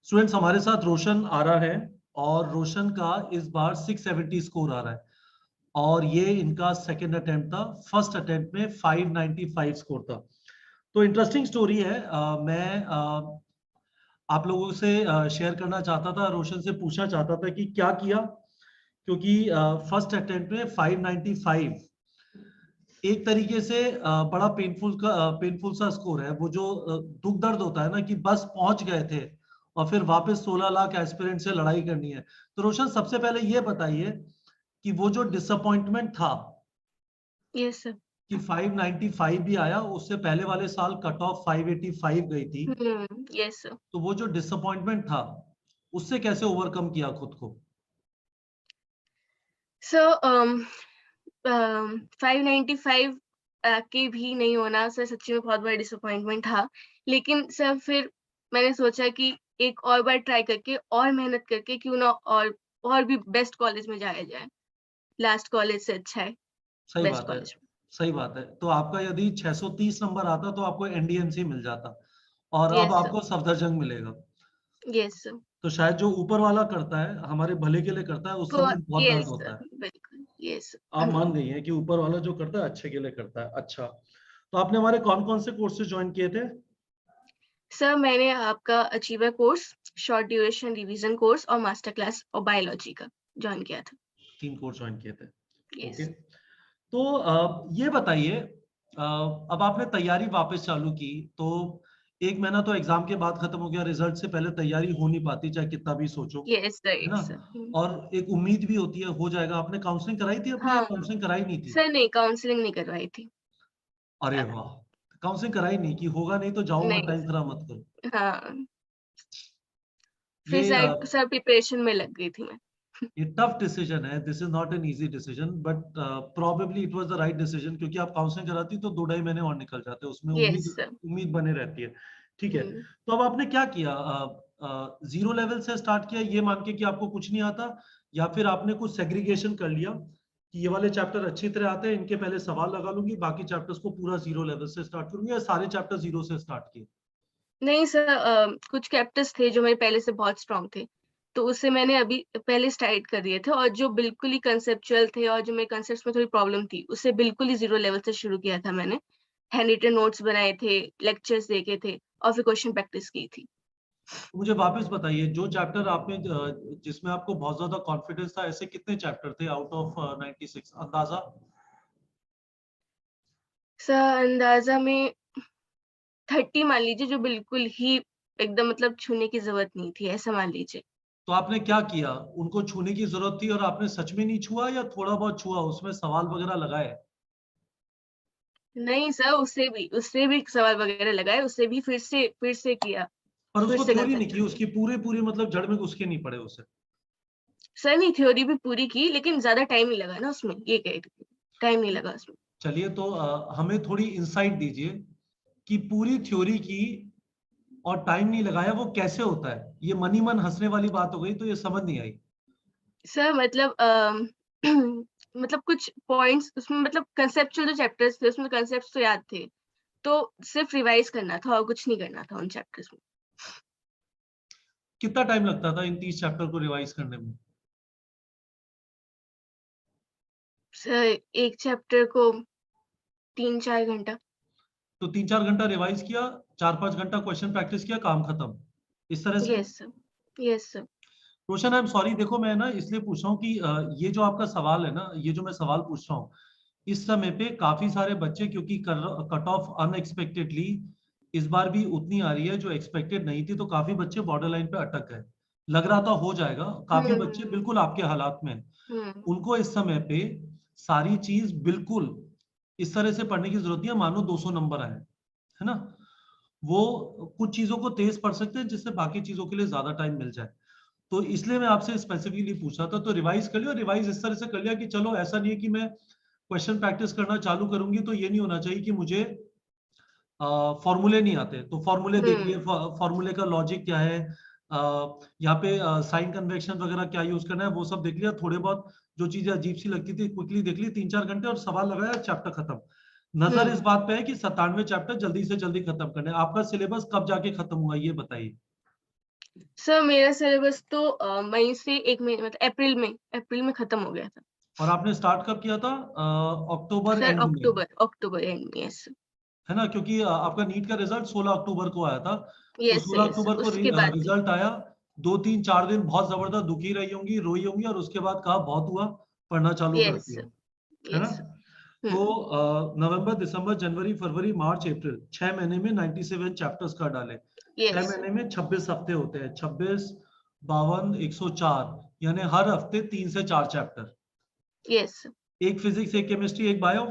Students हमारे साथ रोशन आ रहा है और रोशन का इस बार 670 स्कोर आ रहा है और ये इनका सेकंड अटेम्प्ट था। फर्स्ट अटेम्प्ट में 595 स्कोर था। तो इंटरेस्टिंग स्टोरी है। मैं आप लोगों से शेयर करना चाहता था, रोशन से पूछना चाहता था कि क्या किया, क्योंकि फर्स्ट अटेम्प्ट में 595 एक तरीके से बड़ा पेनफुल सा स्कोर है। वो जो दुख दर्द होता है ना कि बस पहुंच गए थे और फिर वापस 16 लाख एस्पिरेंट से लड़ाई करनी है। तो रोशन सबसे पहले ये बताइए कि वो जो डिसअपॉइंटमेंट था यस सर। कि 595 भी आया, उससे पहले वाले साल कट ऑफ 585 गई थी, यस सर। तो वो जो डिसअपॉइंटमेंट था उससे कैसे ओवरकम किया खुद को? सो 595 के भी नहीं होना सर सच्ची में बहुत बड़ा डिसअपॉइंटमेंट था। लेकिन सर फिर मैंने सोचा कि एक और बार ट्राई करके और मेहनत करके क्यों ना और भी बेस्ट कॉलेज में जाया जाए। लास्ट कॉलेज से अच्छा है सही बेस्ट बात है। कॉलेज में। सही बात है। तो आपका यदि 630 नंबर आता तो आपको एनडीएमसी मिल जाता और अब यस सर। आपको सफदरजंग मिलेगा। Yes sir. तो शायद जो ऊपर वाला करता है हमारे भले के लिए करता है, उस समय बहुत दर्द यस होता सर है। बिल्कुल यस। आप मान गई हैं कि ऊपर वाला जो करता है अच्छे के लिए करता है। अच्छा, तो आपने हमारे कौन कौन से कोर्सेज ज्वाइन किए थे? सर मैंने आपका achiever course, short duration revision course और मास्टर क्लास और बायोलॉजी का ज्वाइन किया था। 3 कोर्स ज्वाइन किए थे। ओके। यस। तो ये बताइए, अब आपने तैयारी वापस चालू की तो 1 महीना तो एग्जाम के बाद खत्म हो गया, रिजल्ट से पहले तैयारी हो नहीं पाती चाहे कितना भी सोचो, यस है राइट ना? सर। और एक उम्मीद भी होती है हो जाएगा। आपने काउंसलिंग कराई थी अपनी या हाँ काउंसलिंग कराई नहीं थी? सर नहीं काउंसलिंग नहीं करवाई थी। अरे वाह! काउंसलिंग कराई नहीं कि होगा नहीं तो जाओ मत, नहीं टाइम खराब मत करो। हाँ फिर ये सर प्रिपरेशन में लग गई थी मैं। ये टफ डिसीजन है। This is not an easy decision but probably it was the right decision, क्योंकि आप काउंसलिंग कराती तो 2 ढाई महीने और निकल जाते, उसमें यस उम्मीद सर। उम्मीद बने रहती है। ठीक है। तो अब आपने क्या किया? जीरो लेवल से स्टार्ट किया ये मान के कि आपको कुछ नहीं आता, या फिर आपने कुछ सेग्रीगेशन कर लिया कि ये वाले चैप्टर अच्छी तरह आते हैं, इनके पहले सवाल लगा लूंगी, बाकी चैप्टर्स को पूरा जीरो लेवल से स्टार्ट करूंगी, या सारे चैप्टर जीरो से स्टार्ट किए? नहीं सर कुछ कैप्टस थे जो मेरे पहले से बहुत स्ट्रॉन्ग थे तो उससे मैंने अभी पहले स्टार्ट कर दिए थे और जो बिल्कुल ही कंसेप्चुअल थे और जो मेरे कंसेप्ट में थोड़ी प्रॉब्लम थी उससे बिल्कुल ही जीरो लेवल से शुरू किया था मैंने। हैंड रिटन नोट्स बनाए थे, लेक्चर्स देखे थे और फिर क्वेश्चन प्रैक्टिस की थी। मुझे वापस बताइए, जो चैप्टर आपने जिसमें आपको बहुत ज्यादा कॉन्फिडेंस था, ऐसे कितने चैप्टर थे आउट ऑफ 96 अंदाजा? सर अंदाजा में 30 मान लीजिए जो बिल्कुल ही एकदम मतलब छूने की जरूरत नहीं थी ऐसा मान लीजिए। तो आपने क्या किया? उनको छूने की जरूरत थी और आपने सच में नहीं छुआ या थोड़ा बहुत छुआ, उसमें सवाल वगैरह लगाए? नहीं सर उससे भी सवाल वगैरह लगाए उससे भी फिर से किया। पर फिर उसको से थ्योरी नहीं की, कंसेप्ट उसकी पूरे पूरी मतलब जड़ में घुस के नहीं पड़े उसे? सर नहीं थ्योरी भी पूरी की लेकिन ज्यादा टाइम नहीं लगा ना उसमें ये कह रही थी। टाइम नहीं लगा उसमें। चलिए, तो हमें थोड़ी इंसाइट दीजिए कि पूरी थ्योरी की और टाइम नहीं लगाया वो कैसे होता है। ये मनी मन हंसने वाली बात हो गई, तो ये समझ नहीं आई। सर मतलब मतलब कुछ पॉइंट्स उसमें मतलब कंसेप्चुअल जो चैप्टर्स थे उसमें कंसेप्ट्स तो याद थे तो सिर्फ रिवाइज करना था और कुछ नहीं करना था उन चैप्टर्स में। कितना टाइम लगता था इन 30 चैप्टर को रिवाइज करने में? सर एक चैप्टर को 3-4 घंटा। तो 3-4 घंटा रिवाइज किया, 4-5 घंटा क्वेश्चन प्रैक्टिस किया, काम खत्म, इस तरह से? Yes sir. Yes sir. Roshan I am sorry, देखो मैं ना इसलिए पूछ रहा हूँ कि ये जो आपका सवाल है ना, ये जो मैं सवाल पूछ रहा हूँ, इस समय पे काफी सारे बच्चे, क्योंकि कट ऑफ अनएक्सपेक्टेडली इस बार भी उतनी आ रही है जो एक्सपेक्टेड नहीं थी, तो काफी बच्चे बॉर्डर लाइन पे अटक गए। लग रहा था हो जाएगा, काफी बच्चे हम्म। बिल्कुल आपके हालात में हैं। हम्म। उनको इस समय पे सारी चीज बिल्कुल इस तरह से पढ़ने की जरूरत नहीं है मानो 200 नंबर आए, है ना? वो कुछ चीजों को तेज पढ़ सकते हैं जिससे बाकी चीजों के लिए ज्यादा टाइम मिल जाए। तो इसलिए मैं आपसे स्पेसिफिकली पूछा था। तो रिवाइज कर लिया, रिवाइज इस तरह से कर लिया कि चलो ऐसा नहीं है कि मैं क्वेश्चन प्रैक्टिस करना चालू करूंगी तो ये नहीं होना चाहिए कि मुझे फॉर्मूले नहीं आते, तो फॉर्मूले देख लिए, हम्म। फॉर्मूले का लॉजिक क्या है, यहाँ पे साइन कन्वेक्शन वगैरह क्या यूज करना है वो सब देख लिया। थोड़े बहुत जो चीजें अजीब सी लगती थी क्विकली देख ली, 3-4 घंटे और सवाल लगाया, चैप्टर खत्म। नजर इस हम्म। बात पे है कि 97 चैप्टर जल्दी से जल्दी खत्म करने हैं। आपका सिलेबस कब जाके खत्म हुआ ये बताइए? सर मेरा सिलेबस तो मई से 1 महीने मतलब अप्रैल में खत्म हो गया था। और आपने स्टार्ट कब किया था? अक्टूबर सर एंड में, अक्टूबर एंड में, यस है ना? क्योंकि आपका नीट का रिजल्ट 16 अक्टूबर को आया था। तो यस 16 यस अक्टूबर को उसके बाद ही। रिजल्ट आया। 2 3 4 दिन बहुत जबरदस्त दुखी रही होंगी, रोई होंगी, और उसके बाद कहा बहुत हुआ, पढ़ना चालू कर यस दिया, है ना? यस। तो हम्म। नवंबर दिसंबर जनवरी फरवरी मार्च अप्रैल 6 महीने में 97 चैप्टर्स का डाले। 6 यस महीने में 26 हफ्ते होते हैं, 26 52 104, यानी हर हफ्ते 3 से 4 चैप्टर। यस एक फिजिक्स, एक केमिस्ट्री, एक बायो।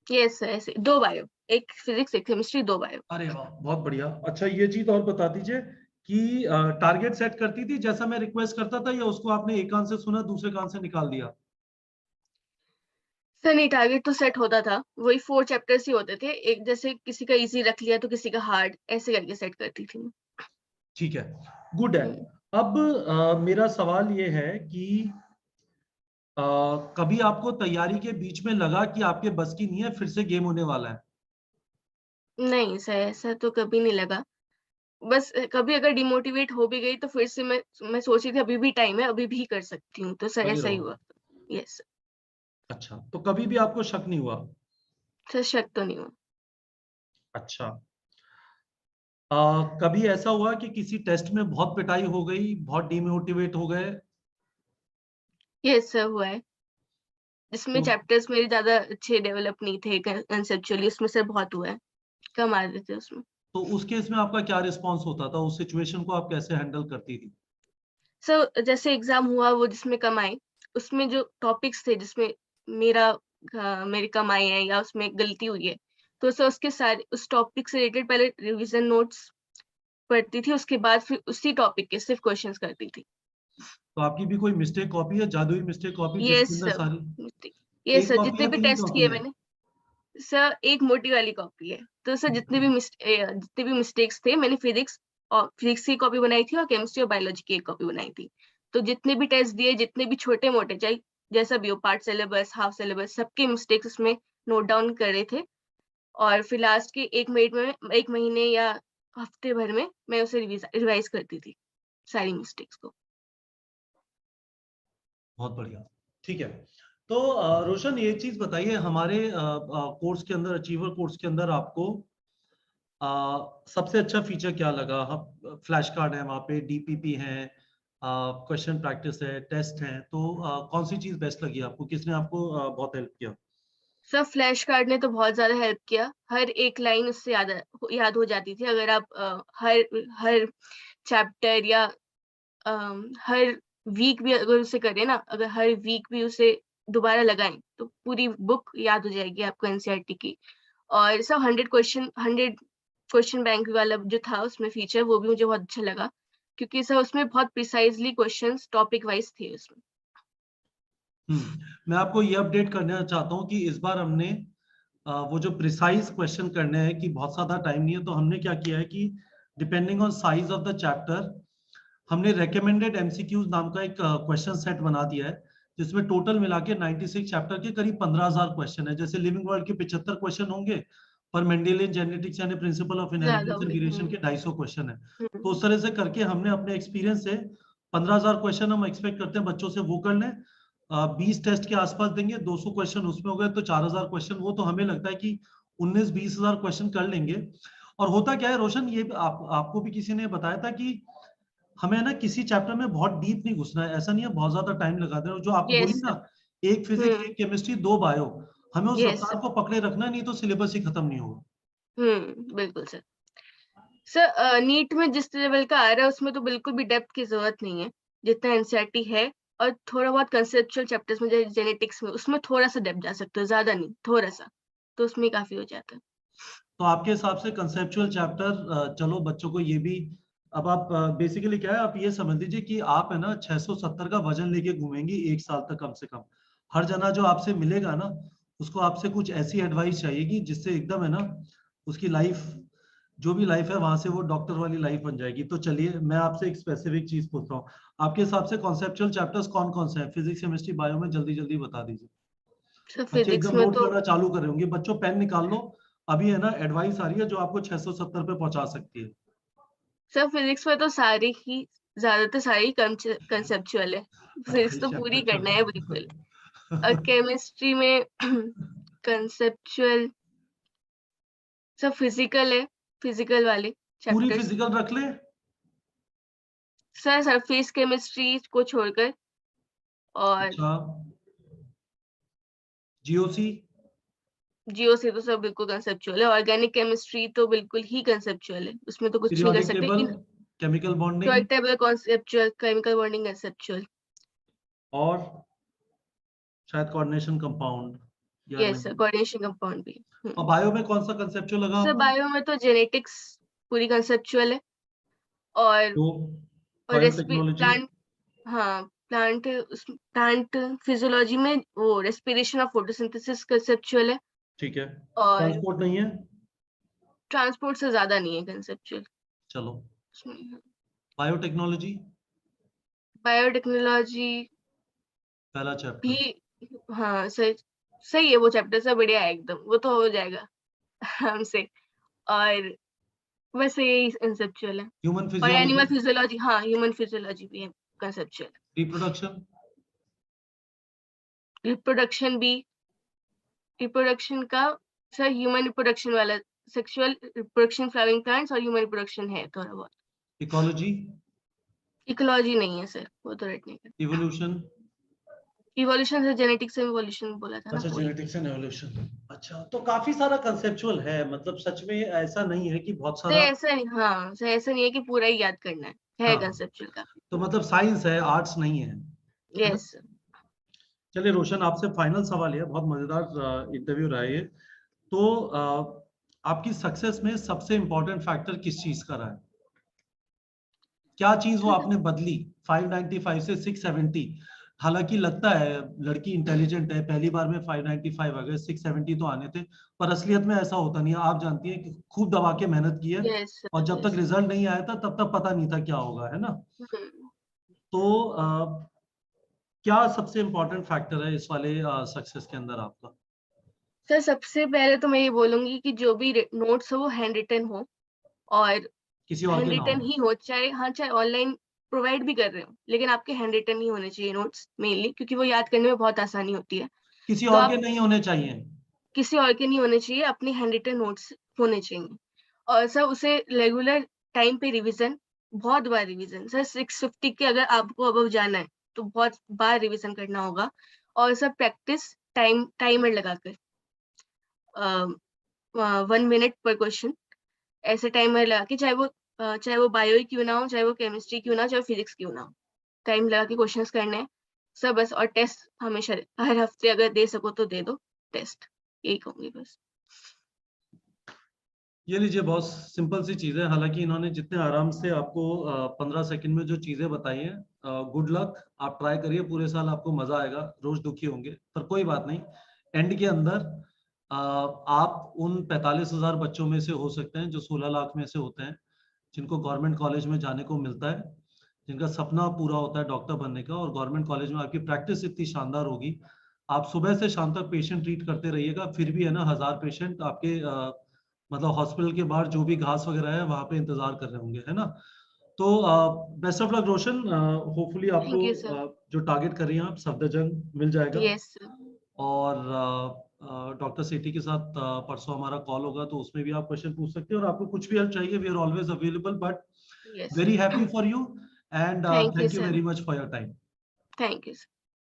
यस सर, ऐसे 2 बायो, एक फिजिक्स एक केमिस्ट्री 2 बायो। अरे वाह, बहुत बढ़िया। अच्छा, ये चीज और बता दीजिए कि टारगेट सेट करती थी जैसा मैं रिक्वेस्ट करता था, या उसको आपने एक कान से सुना दूसरे कान से निकाल दिया? सर नहीं, टारगेट तो सेट होता था, वही 4 चैप्टर्स ही होते थे, एक जैसे किसी का इजी रख लिया तो किसी का हार्ड, ऐसे करके सेट करती थी मैं। ठीक है, गुड है। हम्म। अब मेरा सवाल ये है कि कभी आपको तैयारी के बीच में लगा कि आपके बस की नहीं है, फिर से गेम होने वाला है? नहीं सर, ऐसा तो कभी नहीं लगा। बस कभी अगर डिमोटिवेट हो भी गई तो फिर से मैं सोची थी अभी भी टाइम है, अभी भी कर सकती हूँ, तो सर लगे ऐसा ही रहो। हुआ। यस। अच्छा, तो कभी भी आपको शक नहीं हुआ? सर शक तो नहीं हुआ। अच्छा। कभी ऐसा हुआ कि किसी टेस्ट में बहुत पिटाई हो गई, बहुत डिमोटिवेट हो गए? यस सर हुआ है, जिसमें तो चैप्टर्स मेरे ज्यादा अच्छे डेवलप नहीं थे कंसेप्चुअली, उसमें सर बहुत हुआ है, कम आ रहे थे उसमें। तो उस केस में आपका क्या रिस्पॉन्स होता था? उस सिचुएशन को आप कैसे हैंडल करती थी? सर जैसे एग्जाम हुआ वो जिसमें कम आए, उसमें जो टॉपिक्स थे जिसमें मेरा मेरी कम आए हैं या उसमें गलती हुई है, तो सर उसके सारे उस टॉपिक से रिलेटेड पहले रिवीजन नोट्स पढ़ती थी, उसके बाद फिर उसी टॉपिक के सिर्फ क्वेश्चंस करती थी। तो आपकी भी कोई मिस्टेक कॉपी है, जादुई मिस्टेक कॉपी जिसके यस अंदर सर। सारी? यस एक सर, कॉपी जितने है, भी 3 टेस्ट कॉपी किए है? मैंने, सर एक मोटी वाली कॉपी है, तो सर जितने भी मिस्टेक्स थे मैंने फिजिक्स की कॉपी बनाई थी और केमिस्ट्री और बायोलॉजी की एक कॉपी बनाई थी। तो जितने भी टेस्ट दिए, जितने भी छोटे मोटे, चाहे जैसा भी हो, पार्ट सिलेबस हाफ सिलेबस, सबके मिस्टेक्स उसमें नोट डाउन करे थे, और फिर लास्ट के 1 महीने या हफ्ते भर में मैं उसे रिवाइज करती थी सारी मिस्टेक्स को। बहुत बढ़िया। ठीक है। तो रोशन, ये चीज बताइए, हमारे कोर्स के अंदर, अचीवर कोर्स के अंदर आपको सबसे अच्छा फीचर क्या लगा? फ्लैश कार्ड है वहाँ पे, डीपीपी है, क्वेश्चन प्रैक्टिस है, टेस्ट है, तो कौन सी चीज बेस्ट लगी आपको? किसने आपको बहुत हेल्प किया? सब फ्लैश कार्ड ने तो बहुत ज्यादा हेल्प किया, हर एक लाइन उससे याद हो जाती थी, अगर आप हर हर चैप्टर या हर वीक भी अगर उसे करें ना, अगर हर वीक भी उसे दोबारा लगाएं तो पूरी बुक याद हो जाएगी आपको एनसीईआरटी की। और सब 100 क्वेश्चन बैंक वाला जो था उसमें फीचर, वो भी मुझे बहुत अच्छा लगा, क्योंकि सर उसमें बहुत प्रिसाइजली क्वेश्चंस टॉपिक वाइज थे उसमें। मैं आपको ये अपडेट करना चाहता हूँ कि इस बार हमने वो जो प्रिसाइज क्वेश्चन करने हैं, कि बहुत ज्यादा टाइम नहीं है, तो हमने क्या किया है कि depending on size of the chapter, हमने रेकमेंडेड एमसीक्यूज नाम का एक क्वेश्चन सेट बना दिया है, जिसमें टोटल मिला के 96 चैप्टर के करीब 15,000 क्वेश्चन है। जैसे लिविंग वर्ल्ड के 75 क्वेश्चन होंगे, पर मेंडेलियन जेनेटिक्स यानी प्रिंसिपल ऑफ ज्यादा इनहेरिटेंस एंड होंगे। वेरिएशन के 250 क्वेश्चन है। तो हम्म। उस तरह से करके हमने अपने एक्सपीरियंस से 15,000 क्वेश्चन हम एक्सपेक्ट करते हैं बच्चों से वो कर लें। 20 टेस्ट के आसपास देंगे, 200 क्वेश्चन उसमें हो गए तो 4,000 क्वेश्चन वो, तो हमें लगता है कि 19-20 हजार क्वेश्चन कर लेंगे। और होता क्या है रोशन, ये आपको भी किसी ने बताया था कि हमें ना किसी चैप्टर में बहुत डीप नहीं घुसना है, ऐसा नहीं है बहुत ज्यादा टाइम लगा देना, जो आपको बोली यस ना, सर। एक फिजिक्स, हम्म। एक केमिस्ट्री, 2 बायो, हमें उस यस रफ्तार सर। को पकड़े रखना है, नहीं तो सिलेबस ही खत्म नहीं होगा। बिल्कुल सर। सर नीट में जिस लेवल का आ रहा है उसमें तो बिल्कुल भी डेप्थ की जरूरत नहीं है, जितना एनसीईआरटी है। और थोड़ा बहुत कंसेप्चुअल चैप्टर्स में, जैसे जेनेटिक्स में, उसमें थोड़ा सा डेप्थ जा सकते हो, ज्यादा नहीं, थोड़ा सा, तो उसमें काफी हो जाता है। तो आपके हिसाब से कंसेप्चुअल चैप्टर, चलो बच्चों को ये भी, अब आप बेसिकली क्या है, आप ये समझ लीजिए कि आप है ना 670 का वजन लेके घूमेंगी 1 साल तक कम से कम। हर जना जो आपसे मिलेगा ना, उसको आपसे कुछ ऐसी एडवाइस चाहिएगी जिससे एकदम है ना, उसकी लाइफ, जो भी लाइफ है वहां से वो डॉक्टर वाली लाइफ बन जाएगी। तो चलिए, मैं आपसे एक स्पेसिफिक चीज पूछ रहा हूँ, आपके हिसाब से कॉन्सेप्चुअल चैप्टर्स कौन कौन से हैं फिजिक्स, केमिस्ट्री, बायो में? जल्दी जल्दी बता दीजिए। सर बच्चे फिजिक्स एकदम में नोट तो करना चालू कर रहे होंगे, बच्चों पेन निकाल लो, अभी है ना एडवाइस आ रही है जो आपको 670 पे पहुंचा सकती है। सर फिजिक्स में तो सारे ही ज्यादातर सारी कंसेप्चुअल है, फिजिक्स तो पूरी करना है बिल्कुल। और केमिस्ट्री में कंसेप्चुअल सब फिजिकल है, फिजिकल वाले पूरी चैप्टर्स। फिजिकल रख ले। सर सरफेस केमिस्ट्री को छोड़कर, और अच्छा, जीओसी? जियो से तो सब बिल्कुल कंसेप्चुअल है। ऑर्गेनिक केमिस्ट्री तो बिल्कुल ही कंसेप्चुअल है, उसमें तो कुछ नहीं कर पीरियोडिक सकते। Table, chemical bonding periodic table conceptual, chemical bonding conceptual। और शायद कोऑर्डिनेशन कंपाउंड या यस नहीं? कोऑर्डिनेशन कंपाउंड भी। और बायो में कौन सा कंसेप्चुअल लगा सर आपको? बायो में तो जेनेटिक्स पूरी कंसेप्चुअल है, और तो बायोटेक्नोलॉजी? प्लांट, हाँ प्लांट फिजियोलॉजी में वो रेस्पिरेशन और फोटोसिंथेसिस कंसेप्चुअल है। ठीक है, और ट्रांसपोर्ट नहीं है? ट्रांसपोर्ट से ज्यादा नहीं है कंसेप्चुअल। चलो, बायोटेक्नोलॉजी बायोटेक्नोलॉजी पहला चैप्टर। भी, हाँ सही, सही है वो चैप्टर से बढ़िया है एकदम, वो तो हो जाएगा हमसे। और बस यही कंसेप्चुअल है। ह्यूमन और फिजियोलॉजी? एनिमल फिजियोलॉजी, हाँ ह्यूमन फिजियोलॉजी भी है कंसेप्चुअल। रिप्रोडक्शन? रिप्रोडक्शन भी, रिप्रोडक्शन का सर ह्यूमन रिप्रोडक्शन वाला, सेक्सुअल रिप्रोडक्शन फ्लावरिंग प्लांट्स और ह्यूमन रिप्रोडक्शन है थोड़ा बहुत। इकोलॉजी? इकोलॉजी नहीं है सर, वो तो रट नहीं कर। इवोल्यूशन? इवोल्यूशन से जेनेटिक्स से इवोल्यूशन बोला था ना, अच्छा, वही। Genetics and evolution. अच्छा, तो काफी सारा कंसेप्चुअल है, मतलब सच में ऐसा नहीं है कि बहुत तो सारा। ऐसा नहीं, हाँ सर ऐसा नहीं है कि पूरा ही याद करना है हाँ, कंसेप्चुअल काफी। तो मतलब साइंस है, आर्ट्स नहीं है, है ना? यस। चलिए रोशन, आपसे फाइनल सवाल है, बहुत मजेदार इंटरव्यू रहा है ये। तो आपकी सक्सेस में सबसे इंपॉर्टेंट फैक्टर किस चीज का रहा है? क्या चीज वो आपने बदली 595 से 670? हालांकि लगता है लड़की इंटेलिजेंट है, पहली बार में 595 आ गए, 670 तो आने थे, पर असलियत में ऐसा होता नहीं है। आप जानती हैं कि खूब दबा के मेहनत की है, यस और जब तक यस। रिजल्ट नहीं आया था तब तक पता नहीं था क्या होगा, है ना? तो क्या सबसे इंपॉर्टेंट फैक्टर है इस वाले सक्सेस के अंदर आपका? सर सबसे पहले तो मैं ये बोलूंगी कि जो भी नोट्स हो वो हैंड रिटन हो, और किसी और हैंड के ना रिटन हो? ही हो, चाहे हाँ चाहे ऑनलाइन प्रोवाइड भी कर रहे हो, लेकिन आपके हैंड रिटन ही होने चाहिए नोट्स मेनली, क्योंकि वो याद करने में बहुत आसानी होती है। किसी तो और के आप, नहीं होने चाहिए? किसी और के नहीं होने चाहिए, अपने हैंड रिटन नोट्स होने चाहिए। और सर उसे रेगुलर टाइम पे रिवीजन, बहुत बार रिवीजन सर, 650 के अगर आपको अबव जाना है तो बहुत बार रिवीजन करना होगा। और सर प्रैक्टिस टाइमर लगाकर, 1 मिनट पर क्वेश्चन, ऐसे टाइमर लगा के, चाहे वो बायो ही क्यों ना हो, चाहे वो केमिस्ट्री क्यों ना हो, चाहे फिजिक्स क्यों ना हो, टाइम लगा के क्वेश्चंस करने हैं सब बस। और टेस्ट हमेशा, हर हफ्ते अगर दे सको तो दे दो टेस्ट, यही कहूंगी बस। ये लीजिए, बहुत सिंपल सी चीज है। हालांकि इन्होंने जितने आराम से आपको 15 सेकंड में जो चीजें बताई हैं, गुड लक। आप ट्राई करिए, पूरे साल आपको मजा आएगा, रोज दुखी होंगे पर कोई बात नहीं। एंड के अंदर आप उन 45,000 बच्चों में से हो सकते हैं जो 16 लाख में से होते हैं, जिनको गवर्नमेंट कॉलेज में जाने को मिलता है, जिनका सपना पूरा होता है डॉक्टर बनने का। और गवर्नमेंट कॉलेज में आपकी प्रैक्टिस इतनी शानदार होगी, आप सुबह से शाम तक पेशेंट ट्रीट करते रहिएगा, फिर भी है ना 1000 पेशेंट आपके मतलब हॉस्पिटल के बाहर जो भी घास वगैरह है वहां पे इंतजार कर रहे होंगे, है ना? तो best of luck Roshan. Hopefully आपको थैंक यू सर। जो टारगेट कर रही हैं आप, सफदरजंग मिल जाएगा। Yes sir. और डॉक्टर सेठी के साथ परसों हमारा कॉल होगा, तो उसमें भी आप क्वेश्चन पूछ सकते हैं। और आपको कुछ भी हेल्प चाहिए, we are always available. But yes very sir. Happy for you, and thank you thank you sir. Very much for your time. Thank you sir.